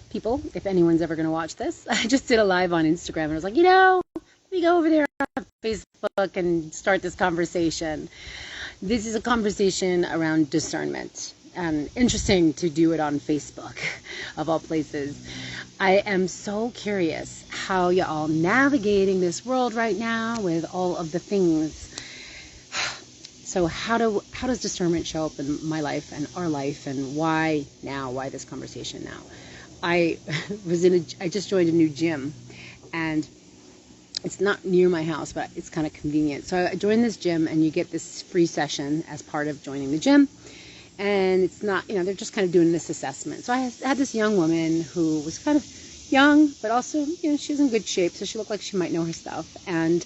people, if anyone's ever going to watch this, I just did a live on Instagram and I was like, let me go over there on Facebook and start this conversation. This is a conversation around discernment. Interesting to do it on Facebook, of all places. I am so curious how y'all navigating this world right now with all of the things. So how does discernment show up in my life and our life, and why now? Why this conversation now? I just joined a new gym, and it's not near my house, but it's kind of convenient. So I joined this gym, and you get this free session as part of joining the gym. And it's not, they're just kind of doing this assessment. So I had this young woman who was kind of young, but also, she was in good shape, so she looked like she might know her stuff. And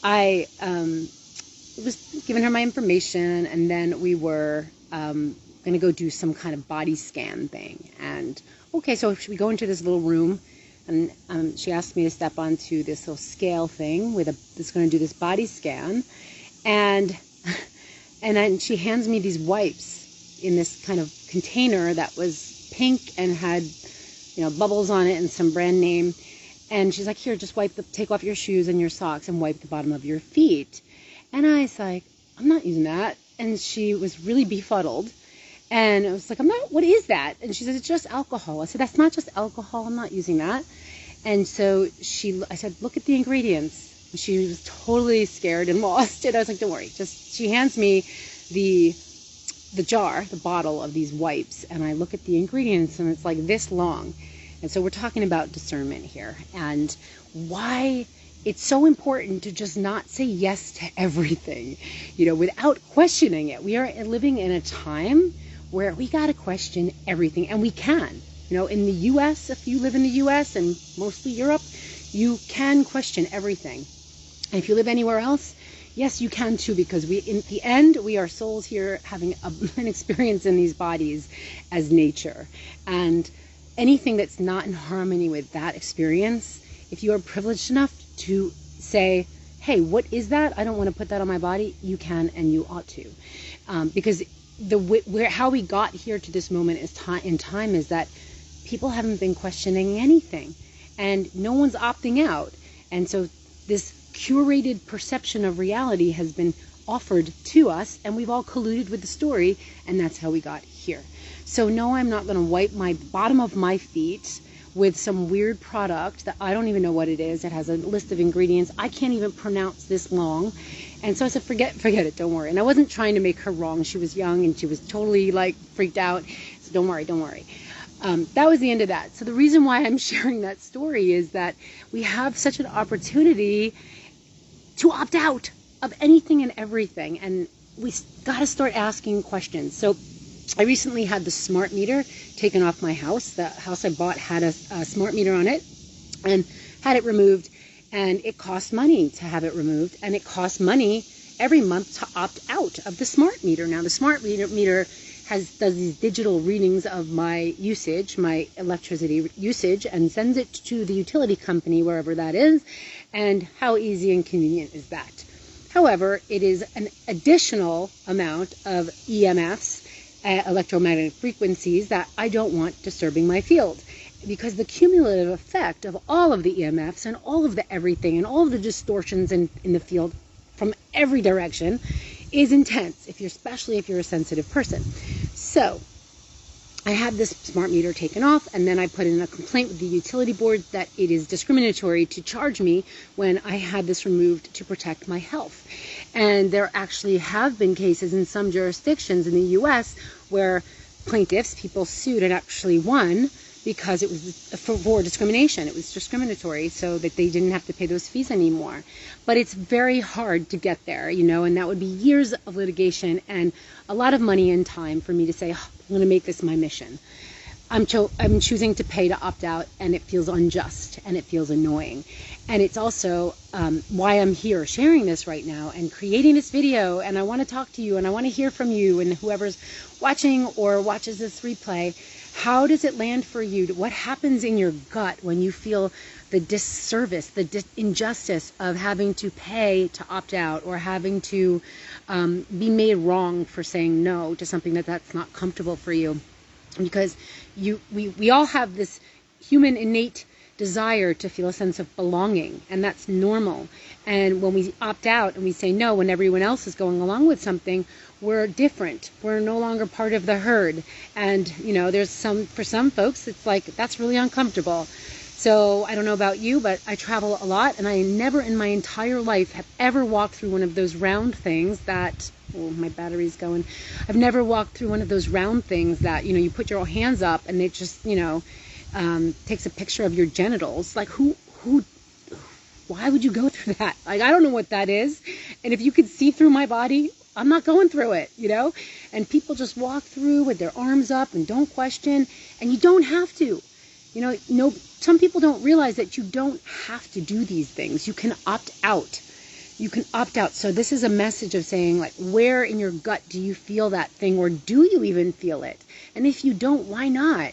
I was giving her my information, and then we were going to go do some kind of body scan thing. And okay, so we go into this little room, and she asked me to step onto this little scale thing that's going to do this body scan, and then she hands me these wipes in this kind of container that was pink and had bubbles on it and some brand name. And she's like, here, just take off your shoes and your socks and wipe the bottom of your feet. And I was like, I'm not using that. And she was really befuddled. And I was like, what is that? And she said, it's just alcohol. I said, that's not just alcohol. I'm not using that. And so I said, look at the ingredients. And she was totally scared and lost. And I was like, don't worry. She hands me the jar, the bottle of these wipes. And I look at the ingredients, and it's like this long. And so we're talking about discernment here, and why it's so important to just not say yes to everything, without questioning it. We are living in a time where we got to question everything, and we can. In the U.S., if you live in the U.S. and mostly Europe, you can question everything. And if you live anywhere else, yes, you can too, because in the end, we are souls here having an experience in these bodies as nature. And anything that's not in harmony with that experience, if you are privileged enough to say, hey, what is that? I don't want to put that on my body. You can, and you ought to. Because how we got here to this moment in time is that people haven't been questioning anything, and no one's opting out. And so this curated perception of reality has been offered to us, and we've all colluded with the story, and that's how we got here. So no, I'm not going to wipe my bottom of my feet with some weird product that I don't even know what it is. It has a list of ingredients I can't even pronounce this long. And so I said, forget it, don't worry. And I wasn't trying to make her wrong. She was young, and she was totally freaked out. So don't worry. That was the end of that. So the reason why I'm sharing that story is that we have such an opportunity to opt out of anything and everything, and we got to start asking questions. So I recently had the smart meter taken off my house. The house I bought had a smart meter on it, and had it removed, and it cost money to have it removed, and it costs money every month to opt out of the smart meter. Now the smart meter does these digital readings of my usage, my electricity usage, and sends it to the utility company, wherever that is. And how easy and convenient is that? However, it is an additional amount of EMFs, electromagnetic frequencies, that I don't want disturbing my field, because the cumulative effect of all of the EMFs and all of the everything and all of the distortions in the field from every direction is intense, especially if you're a sensitive person. So I had this smart meter taken off, and then I put in a complaint with the utility board that it is discriminatory to charge me when I had this removed to protect my health. And there actually have been cases in some jurisdictions in the U.S. where plaintiffs, people sued and actually won, because it was for discrimination. It was discriminatory, so that they didn't have to pay those fees anymore. But it's very hard to get there, and that would be years of litigation and a lot of money and time for me to say, I'm going to make this my mission. I'm choosing to pay to opt out, and it feels unjust, and it feels annoying. And it's also why I'm here sharing this right now and creating this video, and I want to talk to you, and I want to hear from you, and whoever's watching or watches this replay. How does it land for you? What happens in your gut when you feel the disservice, the injustice of having to pay to opt out, or having to be made wrong for saying no to something that's not comfortable for you? Because we all have this human innate desire to feel a sense of belonging, and that's normal. And when we opt out and we say no when everyone else is going along with something, we're different. We're no longer part of the herd. And for some folks, it's like that's really uncomfortable. So I don't know about you, but I travel a lot, and I never in my entire life have ever walked through one of those round things that, oh, my battery's going. I've never walked through one of those round things that, you put your hands up and it just, takes a picture of your genitals. Like why would you go through that? Like, I don't know what that is. And if you could see through my body, I'm not going through it, And people just walk through with their arms up and don't question, and you don't have to. Some people don't realize that you don't have to do these things. You can opt out. You can opt out. So this is a message of saying, like, where in your gut do you feel that thing, or do you even feel it? And if you don't, why not?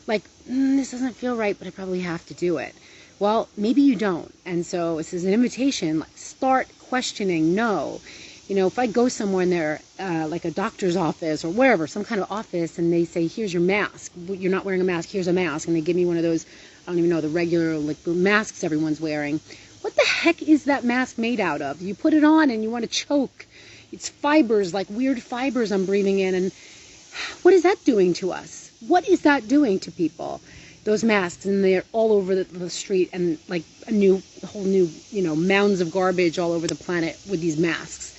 Like, this doesn't feel right, but I probably have to do it. Well, maybe you don't. And so this is an invitation, like, start questioning. No. If I go somewhere in there, like a doctor's office or wherever, some kind of office, and they say, here's your mask. You're not wearing a mask. Here's a mask. And they give me one of those, I don't even know, the regular masks everyone's wearing. What the heck is that mask made out of? You put it on and you want to choke. It's fibers, like weird fibers I'm breathing in. And what is that doing to us? What is that doing to people? Those masks, and they're all over the street, and like a whole new, mounds of garbage all over the planet with these masks.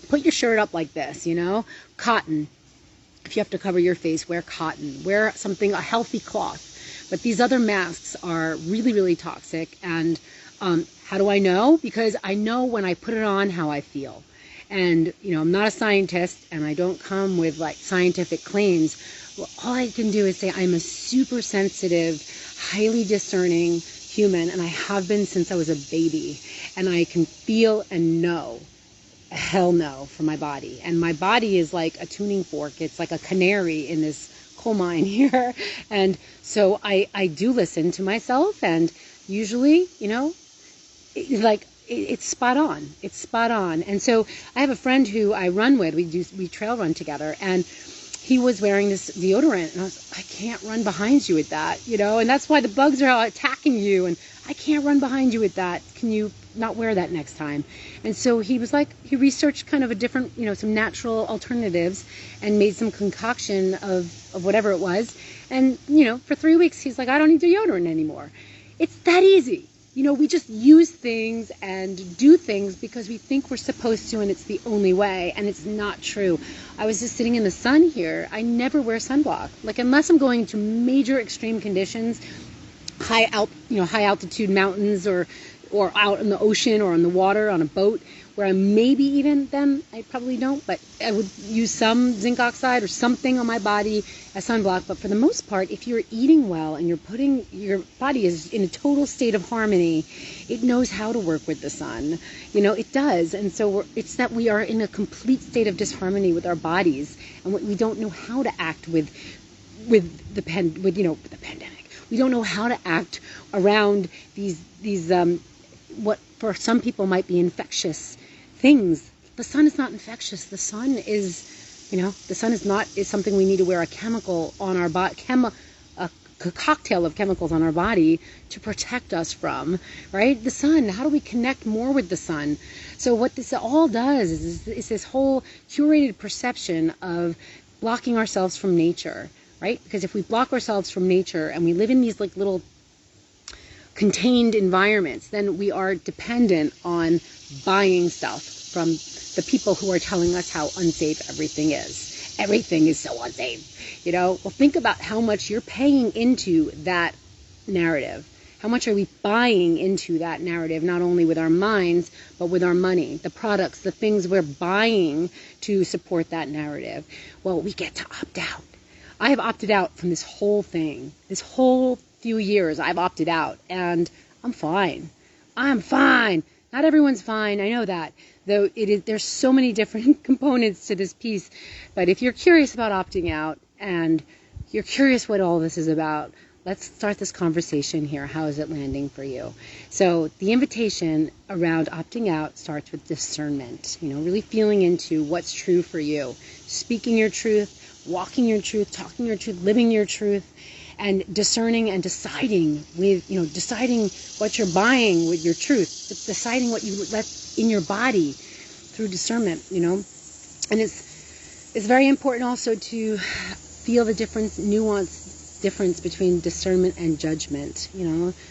Put your shirt up like this, cotton. If you have to cover your face, wear cotton. Wear a healthy cloth. But these other masks are really, really toxic. And how do I know? Because I know when I put it on how I feel. And, I'm not a scientist, and I don't come with like scientific claims. Well, all I can do is say I'm a super sensitive, highly discerning human, and I have been since I was a baby. And I can feel and know hell no for my body. And my body is like a tuning fork. It's like a canary in this coal mine here. And so I do listen to myself, and usually, it's spot on. It's spot on. And so I have a friend who I run with. We trail run together, and he was wearing this deodorant, and I was, I can't run behind you with that, and that's why the bugs are attacking you, and I can't run behind you with that. Can you not wear that next time? And so he was like, he researched kind of a different, some natural alternatives, and made some concoction of whatever it was. And, for 3 weeks, he's like, I don't need deodorant anymore. It's that easy. We just use things and do things because we think we're supposed to, and it's the only way, and it's not true. I was just sitting in the sun here. I never wear sunblock. Like, unless I'm going to major extreme conditions, high altitude mountains, or out in the ocean or on the water on a boat, where I maybe even then, I probably don't, but I would use some zinc oxide or something on my body as sunblock. But for the most part, if you're eating well and your body is in a total state of harmony, it knows how to work with the sun. It does. And so it's that we are in a complete state of disharmony with our bodies, and we don't know how to act with the pandemic. We don't know how to act around these what for some people might be infectious things. The sun is not infectious. The sun is, is something we need to wear a chemical on our body, a cocktail of chemicals on our body to protect us from, right? The sun, how do we connect more with the sun? So what this all does is this whole curated perception of blocking ourselves from nature, right? Because if we block ourselves from nature and we live in these like little contained environments, then we are dependent on buying stuff from the people who are telling us how unsafe everything is. Everything is so unsafe, Well, think about how much you're paying into that narrative. How much are we buying into that narrative, not only with our minds, but with our money, the products, the things we're buying to support that narrative? Well, we get to opt out. I have opted out from this whole thing. This whole few years I've opted out, and I'm fine. I'm fine. Not everyone's fine. I know that. Though there's so many different components to this piece. But if you're curious about opting out, and you're curious what all this is about, let's start this conversation here. How is it landing for you? So the invitation around opting out starts with discernment. Really feeling into what's true for you. Speaking your truth, walking your truth, talking your truth, living your truth. and discerning and deciding with, deciding what you're buying with your truth, deciding what you let in your body through discernment, and it's very important also to feel the nuanced difference between discernment and judgment.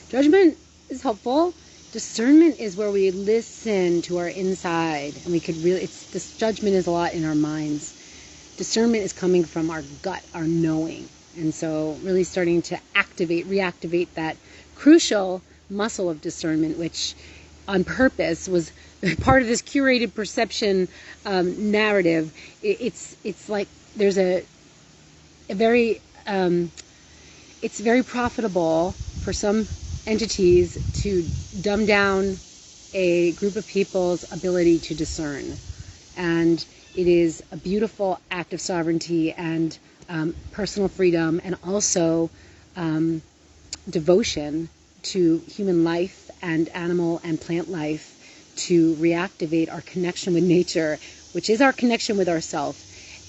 Judgment is helpful. Discernment is where we listen to our inside, and we could really, this judgment is a lot in our minds. Discernment is coming from our gut, our knowing. And so really starting to reactivate that crucial muscle of discernment, which on purpose was part of this curated perception narrative. It's like there's it's very profitable for some entities to dumb down a group of people's ability to discern. And it is a beautiful act of sovereignty and personal freedom, and also devotion to human life and animal and plant life, to reactivate our connection with nature, which is our connection with ourself.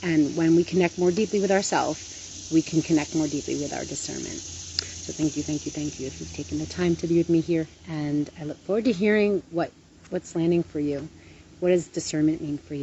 And when we connect more deeply with ourself, we can connect more deeply with our discernment. So thank you if you've taken the time to be with me here, and I look forward to hearing what's landing for you. What does discernment mean for you?